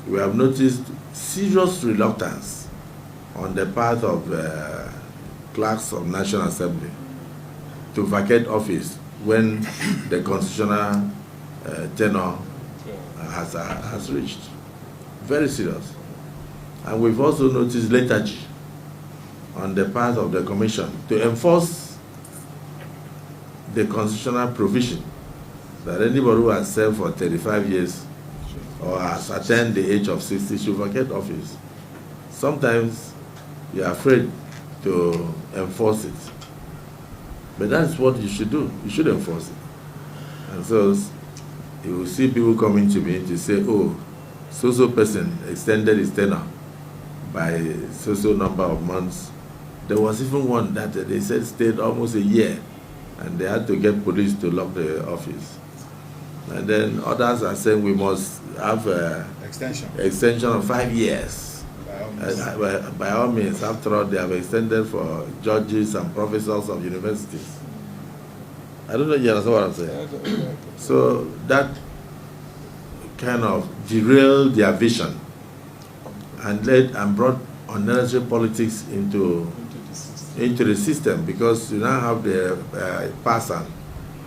we have noticed serious reluctance on the part of clerks of National Assembly to vacate office when the constitutional tenure has reached. Very serious. And we've also noticed lethargy on the part of the Commission to enforce the constitutional provision that anybody who has served for 35 years or has attained the age of 60 should vacate office. Sometimes you are afraid to enforce it. But that's what you should do. You should enforce it. And so you will see people coming to me to say, oh, so-so person extended his tenure by so-so number of months. There was even one that they said stayed almost a year, and they had to get police to lock the office. And then others are saying we must have extension of 5 years. By all means, after all, they have extended for judges and professors of universities. I don't know if you understand what I'm saying. So that kind of derailed their vision and brought unnecessary politics into the system, because you now have the PASAN,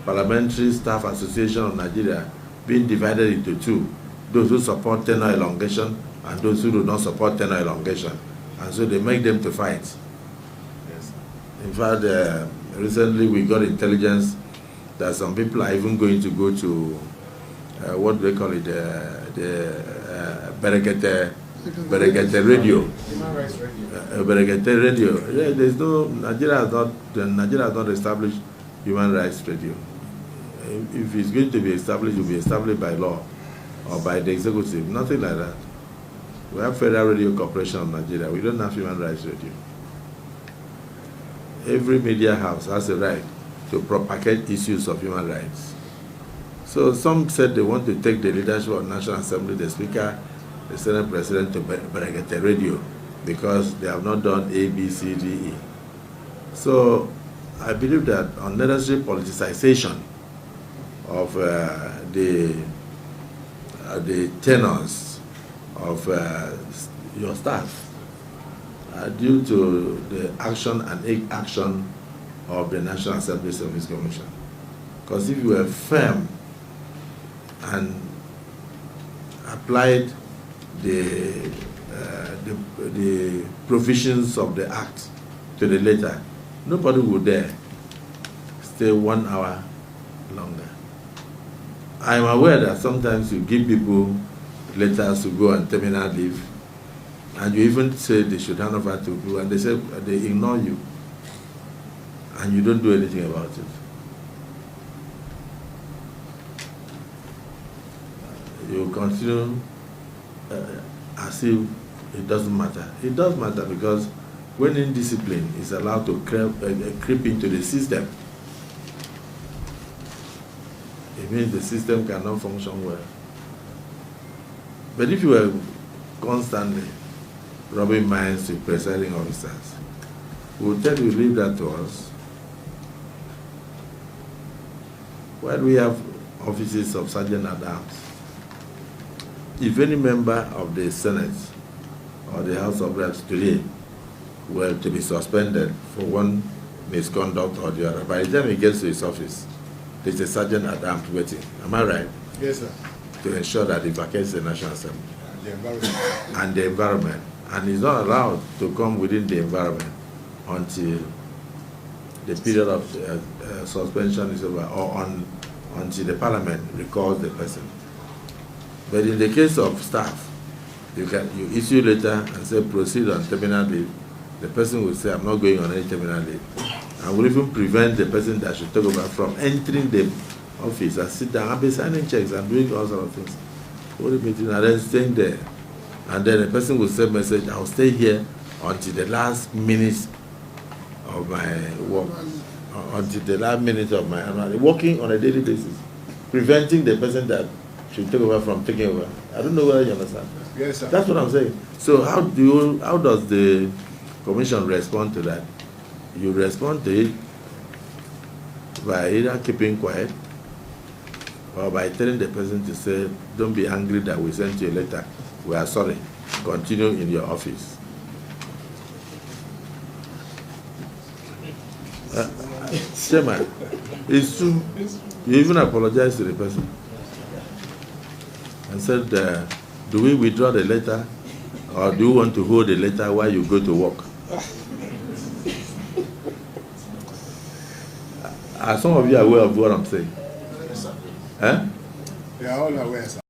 Parliamentary Staff Association of Nigeria, being divided into two: those who support tenure elongation and those who do not support tenure elongation. And so they make them to fight. Yes. In fact, recently we got intelligence that some people are even going to go to what do they call it, the Brekete radio. Human rights radio. Brekete radio. Yeah, there's no, Nigeria has not established human rights radio. If it's going to be established, it will be established by law or by the executive. Nothing like that. We have Federal Radio Corporation of Nigeria. We don't have human rights radio. Every media house has a right to propagate issues of human rights. So some said they want to take the leadership of National Assembly, the Speaker, the Senate President, to Brekete radio because they have not done A, B, C, D, E. So I believe that unnecessary politicization of the tenors of your staff due to the action and inaction of the National Assembly Service Commission. Because if you were firm and applied the provisions of the Act to the letter, nobody would dare stay 1 hour longer. I am aware that sometimes you give people letters to go on terminal leave, and you even say they should hand over to people, and they say they ignore you, and you don't do anything about it. You continue as if it doesn't matter. It does matter, because when indiscipline is allowed to creep into the system, it means the system cannot function well. But if you were constantly robbing minds to presiding officers, we will tell you, leave that to us. While we have offices of sergeant at arms, if any member of the Senate or the House of Reps today were to be suspended for one misconduct or the other, by the time he gets to his office, there's a sergeant at arms waiting. Am I right? Yes, sir. To ensure that he vacates the National Assembly and the environment. And he's not allowed to come within the environment until the period of suspension is over, or until the Parliament recalls the person. But in the case of staff, you issue a letter and say proceed on terminal leave. The person will say, I'm not going on any terminal leave. And will even prevent the person that should take over from entering the office and sit down and be signing checks and doing all sorts of things. Hold a meeting and then staying there. And then the person will send a message, I'll stay here until the last minute of my work, until the last minute of my annual, working on a daily basis, preventing the person that should take over from taking over. I don't know whether you understand. Yes, sir. That's what I'm saying. So how does the Commission respond to that? You respond to it by either keeping quiet or by telling the person to say, don't be angry that we sent you a letter we are sorry. Continue in your office. Chairman, it's true. You even apologized to the person and said, do we withdraw the letter, or do you want to hold the letter while you go to work? Are some of you aware of what I'm saying? Yes, sir. Eh? They are all aware, sir.